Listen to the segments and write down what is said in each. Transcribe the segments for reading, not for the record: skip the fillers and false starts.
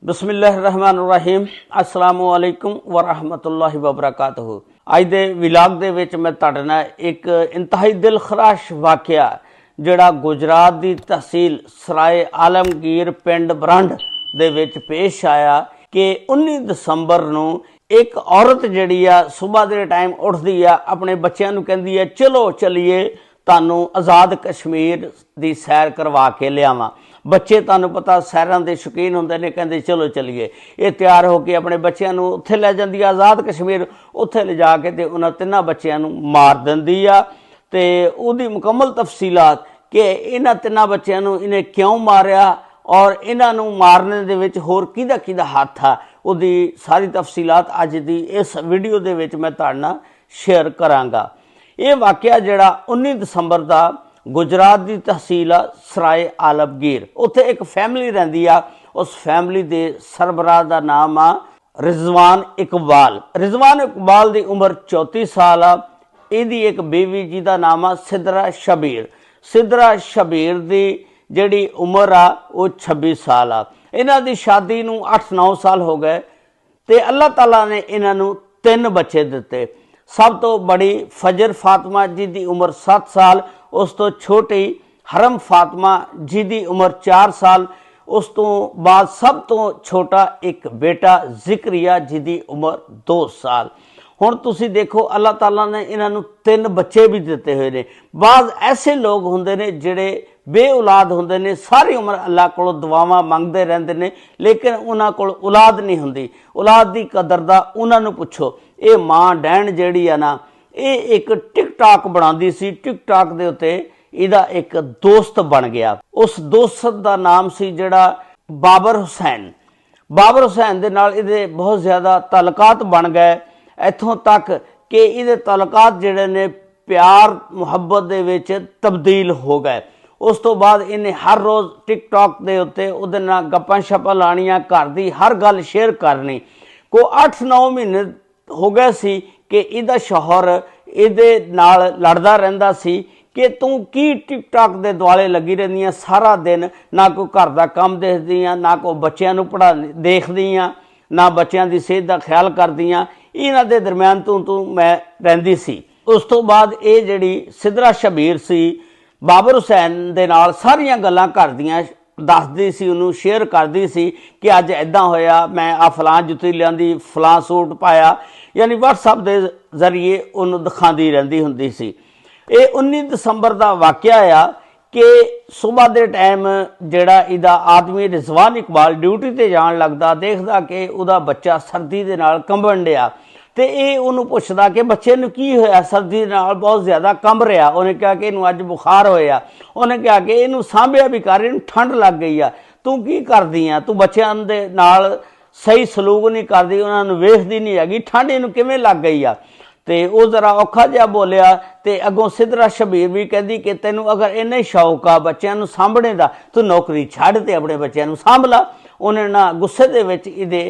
बिस्मिल्लाहिर्रहमानिर्रहीम अस्सलामुअलैकुम वरहमतुल्लाहि वबरकातुहू। अज दे विलाग दे विच मैं तुहाडे नाल एक इंतहाई दिल खराश वाक़या जिहड़ा गुजरात दी तहसील सराय आलमगीर पिंड बरंड दे विच पेश आया कि 19 दसंबर नूं एक औरत जिहड़ी आ सुबह दे टाइम उठदी आ अपने बच्चों नूं कहंदी है चलो चलीए तुहानूं आज़ाद कश्मीर दी सैर करवा के लियावां। बच्चे तुहानूं पता सैरां दे शौकीन हुंदे ने, कहंदे चलो चलीए। ये तैयार होकर अपने बच्चों नूं उत्थे लै जांदी आ आज़ाद कश्मीर। उत्थे ले जाके ते उन्हां तिन्हां बच्चों नूं मार दिंदी आ ते उहदी मुकम्मल तफसीलात कि इन्हां तिन्हां बच्चों नूं इन्हें क्यों मारिया और इन्हां नूं मारने दे विच होर किहदा किहदा हत्थ आ, उहदी सारी तफसीलात अज दी इस वीडियो दे विच मैं तुहाडे नाल शेयर करांगा। ये वाक़या जिहड़ा 19 दसंबर का गुजरात की तहसील आ सराय आलमगीर, उत्थे एक फैमिली रहिंदी आ। उस फैमिली के सरबराह का नाम आ रिजवान इकबाल। रिजवान इकबाल की उम्र 34 साल आ। इहदी एक बीवी जिहदा नाम आ सिदरा शबीर। सिदरा शबीर की जिहड़ी उम्र आ वो 26 साल आ। इन्हां दी शादी नूं 8-9 साल हो गए ते अल्लाह ताला ने इन्हां नूं 3 बच्चे दिते। सब तो बड़ी फजर फातिमा जी की उम्र 7 साल, उस तो छोटी हरम फातिमा जी की उम्र 4 साल, उस तो बाद सब तो छोटा एक बेटा जिक्रिया जी की उम्र 2 साल। हुण तुसी देखो अल्लाह ताला ने इन्हां 3 बच्चे भी दिते हुए ने। बाद ऐसे लोग हुंदे ने जिहड़े बे औलाद हुंदे ने, सारी उम्र अल्लाह कोलों दुआवां मंगदे रहिंदे ने लेकिन उन्हां कोल औलाद नहीं हुंदी। औलाद की कदर दा उन्हां नूं पुछो। ये मां डैन जिहड़ी आ ना, ये एक टिकटॉक बनांदी सी। टिकटॉक दे उत्ते इहदा एक दोस्त बन गया। उस दोस्त दा नाम सी जिहड़ा बाबर हुसैन। बाबर हुसैन दे नाल इहदे बहुत ज़्यादा ताल्लुकात बन गए, इत्थों तक कि इहदे ताल्लुकात जिहड़े ने प्यार मुहब्बत दे विच तब्दील हो गए। उस तो बाद इन्हें हर रोज़ टिकटॉक के उत्ते उहदे नाल गप्पां शप्पां लाणियां, घर दी हर गल शेयर करनी। को 8-9 महीने हो गए सी कि इहदा शौहर इहदे नाल लड़दा रहिंदा सी कि तू की टिकटॉक दे दुआले लगी रहिंदी आ सारा दिन, ना कोई घर दा काम देखदी आ, ना कोई बच्चों नूं पढ़ा देखदी आ, ना बच्चों की सेहत का ख्याल करदी आ। इन्हां दे दरम्यान तू मैं रहिंदी सी। उस तो बाद ये जिहड़ी सिदरा शबीर सी बाबर हुसैन दे नाल सारियां गल्लां घर दियां दसदी सी, उन्होंने शेयर करती सी कि अज इदां होया, मैं आ फलां जुत्ती लियांदी, फलां सूट पाया, यानी व्हाट्सअप के जरिए उन्होंने दिखाती रहिंदी हुंदी सी। ये 19 दसंबर का वाक़या आ कि सुबह के टाइम जिहड़ा इहदा आदमी रिजवान इकबाल ड्यूटी ते जान लगदा, देखदा कि उहदा बच्चा सर्दी दे नाल कंबण डिया ते ये उन्होंने पुछदा कि बच्चे नूं की होया, सर्दी दे नाल बहुत ज़्यादा कंब रहा। उन्हें कहा कि इनू अज बुखार होया। उन्हें कहा कि इनू सांभिया भी कर, इनू ठंड लग गई आ, तू की करदी आ, तू बच्चों दे नाल सही सलूक नहीं करदी, उन्होंने वेखदी नहीं हैगी, ठंड इनू किवें लग गई आ। ते वो जरा औखा जिहा बोलिया ते अगों सिदरा शबीर भी कहदी कि तैनू अगर इन्ना ही शौक आ बच्चों नूं सांभणे दा, तू नौकरी छड्ड ते अपने बच्चों नूं सांभ ला। उन्हें ना गुस्से दे विच इहदे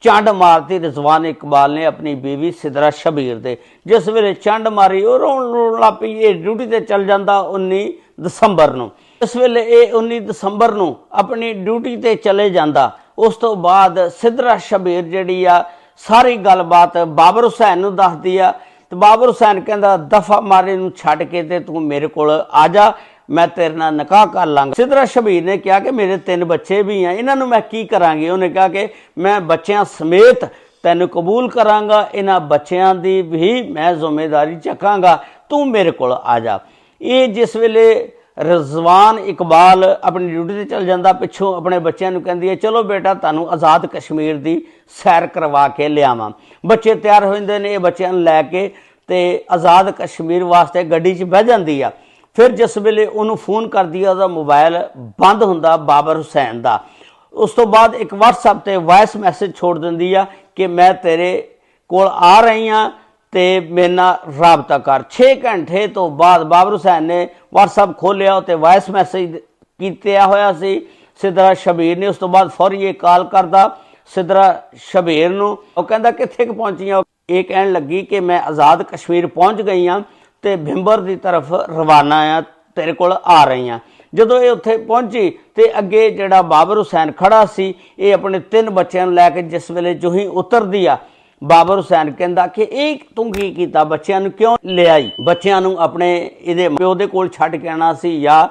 चंड मारती रिजवान इकबाल ने अपनी बीवी सिदरा शबीर दे। जिस वेले चंड मारी वो रोण लग पई। ये ड्यूटी ते चल जांदा 19 दसंबर नूं। इस वेले ये 19 दसंबर नूं अपनी ड्यूटी ते चले जांदा। उस तो बाद सिदरा शबीर जिहड़ी आ सारी गलबात बाबर हुसैन नूं दसदी आ ते बाबर हुसैन कहंदा दफा मारे नूं छड्ड के ते तू मेरे कोल आ जा, मैं तेरे नाल निकाह कर लांगा। सिदरा शबीर ने कहा कि मेरे 3 बच्चे भी हैं, इन्हां नूं मैं की करांगी। उन्हें कहा कि मैं बच्चों समेत तैनूं कबूल करांगा, इन्हां बच्चों की भी मैं जिम्मेदारी चकांगा, तू मेरे कोल आ जा। ये जिस वेले रिजवान इकबाल अपनी ड्यूटी ते चल जांदा, पिछों अपने बच्चों नूं कहंदी है चलो बेटा तुहानूं आज़ाद कश्मीर की सैर करवा के लियावां। बच्चे तैयार हो जांदे ने, ये बच्चों नूं लैके ते आज़ाद कश्मीर वास्ते गड्डी 'च बह जांदी आ। फिर जिस वेले उन्होंने फोन कर दिया, उसका मोबाइल बंद हुंदा बाबर हुसैन का। उस तो बाद एक व्हाट्सएप ते वॉइस मैसेज छोड़ दिंदी आ कि मैं तेरे कोल आ रही हाँ ते मेरे नाल राबता कर। 6 घंटे तो बाद बाबर हुसैन ने व्हाट्सएप खोलिया तो वॉइस मैसेज किया होया सी सिदरा शबीर ने। उस तो बाद फौरी ये कॉल करदा सिदरा शबीर नूं। वो कहंदा कित्थे पहुंची? ये कहन लगी कि मैं आज़ाद कश्मीर पहुंच गई हाँ ते भिंबर की तरफ रवाना आ, तेरे कोल आ रही हाँ। ਜਦੋਂ ਇਹ ਉੱਥੇ ਪਹੁੰਚੀ ਤੇ ਅੱਗੇ ਜਿਹੜਾ ਬਾਬਰ ਹੁਸੈਨ ਖੜਾ ਸੀ, ਇਹ ਆਪਣੇ 3 ਬੱਚਿਆਂ ਨੂੰ ਲੈ ਕੇ ਜਿਸ ਵੇਲੇ ਜੋ ਹੀ ਉਤਰਦੀ ਆ, ਬਾਬਰ ਹੁਸੈਨ ਕਹਿੰਦਾ ਕਿ ਇਹ ਤੂੰ ਕੀ ਕੀਤਾ, ਬੱਚਿਆਂ ਨੂੰ ਕਿਉਂ ਲਿਆਈ, ਬੱਚਿਆਂ ਨੂੰ ਆਪਣੇ ਇਹਦੇ ਪਿਓ ਦੇ ਕੋਲ ਛੱਡ ਕੇ ਆਣਾ ਸੀ ਜਾਂ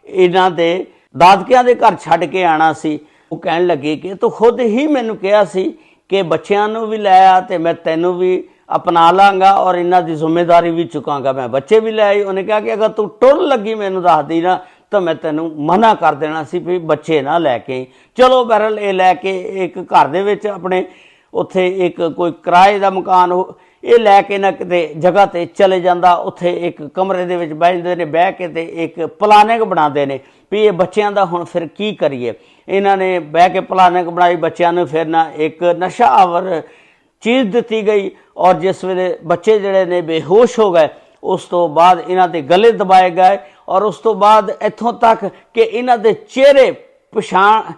ਇਹਨਾਂ ਦੇ ਦਾਦਕਿਆਂ ਦੇ ਘਰ ਛੱਡ ਕੇ ਆਣਾ ਸੀ। ਉਹ ਕਹਿਣ ਲੱਗੀ ਕਿ ਤੂੰ ਖੁਦ ਹੀ ਮੈਨੂੰ ਕਿਹਾ ਸੀ ਕਿ ਬੱਚਿਆਂ ਨੂੰ ਵੀ ਲੈ ਆ ਤੇ ਮੈਂ ਤੈਨੂੰ ਵੀ अपना लाँगा और इन्हों की जिम्मेदारी भी चुकांगा, मैं बच्चे भी ले आई। उन्हें कहा कि अगर तू टुर लगी मैनू दस दी ना तो मैं तेनू मना कर देना सी भी बच्चे ना लैके। चलो बहरहाल ये लैके एक घर दे विच अपने उत्थे एक कोई किराए का मकान हो ये लैके ना किते जगह ते चले जांदा, उत्थे एक कमरे दे विच बैठदे ने, बह के ते एक प्लानिंग बनाते हैं भी ये बच्चों का हुण फिर की करिए। इन्हां ने बह के प्लानिंग बनाई, बच्चों नूं फिर ना एक नशा आवर चीज़ दी गई और जिस वेले बच्चे जड़े ने बेहोश हो गए उस तो बाद इन्हां दे गले दबाए गए और उस तो बाद इत्थों तक कि इन्हां दे चेहरे पछाण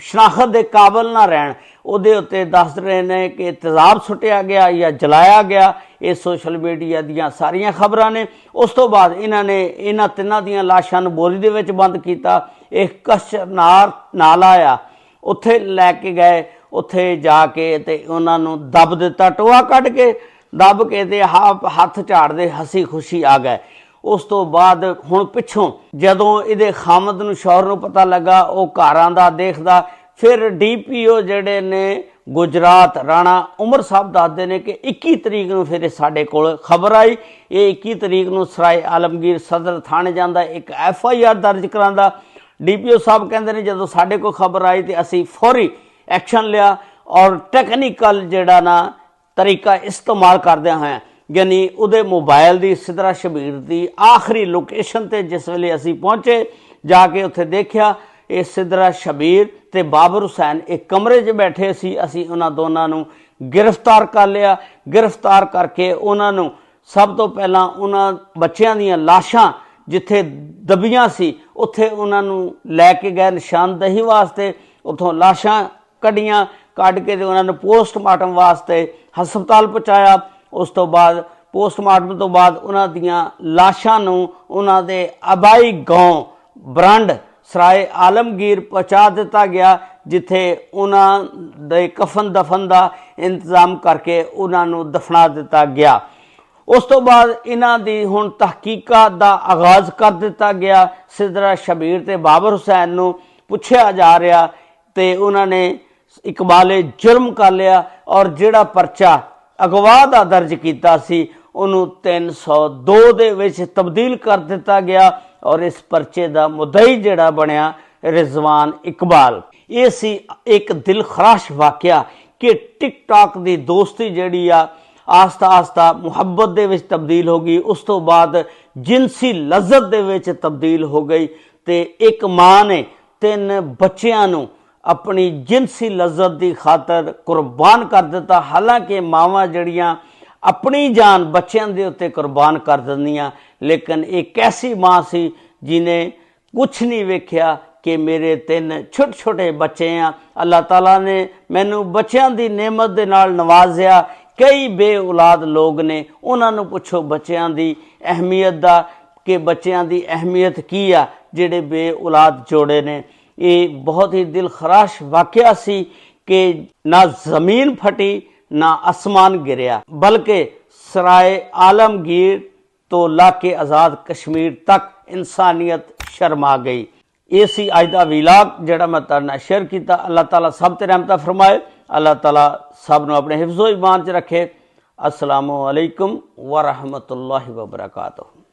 शनाखत के काबिल ना रहन, उहदे उत्ते दस रहे ने कि तेजाब सुटिया गया या जलाया गया। ये सोशल मीडिया दियां सारियां खबरां ने। उस तो बाद इन्हां ने इन्हां तिन्हां दियां लाशां नूं बोरी दे विच बंद कीता। एक कशनार नाला आ उत्थे लैके गए, उत्थे जाके ते उन्हां नूं दब दिता, टोआ कढ के दब के ते हथ झाड़दे हसी खुशी आ गए। उस तो बाद हुण पिछों जदों इहदे खामद नूं शौहर नूं पता लगा, वो घर आंदा देखदा, फिर DPO जिहड़े ने गुजरात राणा उमर साहब दसदे ने कि 21 तरीक नूं फिर साडे कोल खबर आई। ये 21 तरीक नूं सराय आलमगीर सदर थाणे जांदा, एक FIR दर्ज करांदा। DPO साहब कहंदे ने जदों साडे कोल खबर आई तो असीं फौरी एक्शन लिया और टैक्नीकल जिहड़ा ना तरीका इस्तेमाल करदे हैं, यानी उहदे मोबाइल दी सिदरा शबीर दी आखिरी लोकेशन ते जिस वेले असीं पहुंचे जाके उत्थे देखिया ये सिदरा शबीर ते बाबर हुसैन एक कमरे 'च बैठे सी। असीं उन्हां दोनां नूं गिरफ्तार कर लिया। गिरफ्तार करके उन्हां नूं सब तो पहलां उन्हां बच्चियां दीयां लाशां जिथे दबियां सी उत्थे उन्हां नूं लैके गए निशानदही वास्ते। उत्थों लाशां कढ़ियां, कढ़ के उन्होंने पोस्टमार्टम वास्ते हस्पताल पहुँचाया। उस तो बाद पोस्टमार्टम तो बाद उन्हां दियां लाशां नूं उन्हां दे आबाई गांव ब्रंड सराय आलमगीर पहुँचा दिता गया, जिथे उन्हां दे कफन दफन का इंतजाम करके उन्हां नूं दफना दिता गया। उस तो बाद इन्हां दी हुण तहकीकात दा आगाज़ कर दिता गया। सिदरा शबीर ते बाबर हुसैन नूं पुछया जा रहा ते उन्होंने इकबाले जुर्म कर लिया और जिहड़ा परचा अगवा दा दर्ज कीता सी उन्होंने 302 दे विच तब्दील कर दिता गया और इस परचे दा मुद्दई जिहड़ा बनिया रिजवान इकबाल। ये सी एक दिल खराश वाकया कि टिकटॉक दी दोस्ती जिहड़ी आ आस्ता आस्ता मुहब्बत दे विच तब्दील हो गई, उस तो बाद जिनसी लज़्ज़त दे विच तब्दील हो गई ते एक मां ने 3 बच्चियां नूं अपनी जिनसी लज़्ज़त की खातर कुर्बान कर दिता। हालांकि मावां जड़ियां अपनी जान बच्चों के उत्ते कुर्बान कर दिंदियां, लेकिन एक ऐसी मां सी जिन्हें कुछ नहीं वेख्या कि मेरे 3 छोटे छोटे बच्चे हैं, अल्लाह ताला ने मैनू बच्चों की नेमत दे नाल नवाजिया। कई बे औलाद लोग ने, उन्होंने पुछो बच्चों की अहमियत दा कि बच्चों की अहमियत की आ जिहड़े बे औलाद जोड़े ने। ये बहुत ही दिल खराश वाकया सी कि ना जमीन फटी ना आसमान गिरया, बल्कि सराय आलमगीर तो लाके आज़ाद कश्मीर तक इंसानियत शर्मा गई। ये सी अज दा वीलाग जिहड़ा मैं तुहाडे नाल शेयर कीता। अल्लाह ताला सब ते रहमत फरमाए, अल्लाह ताला सब नूं अपने हिफ्ज़ो ईमान च रखे। अस्सलामु अलैकुम व रहमतुल्लाहि व बरकातुहू।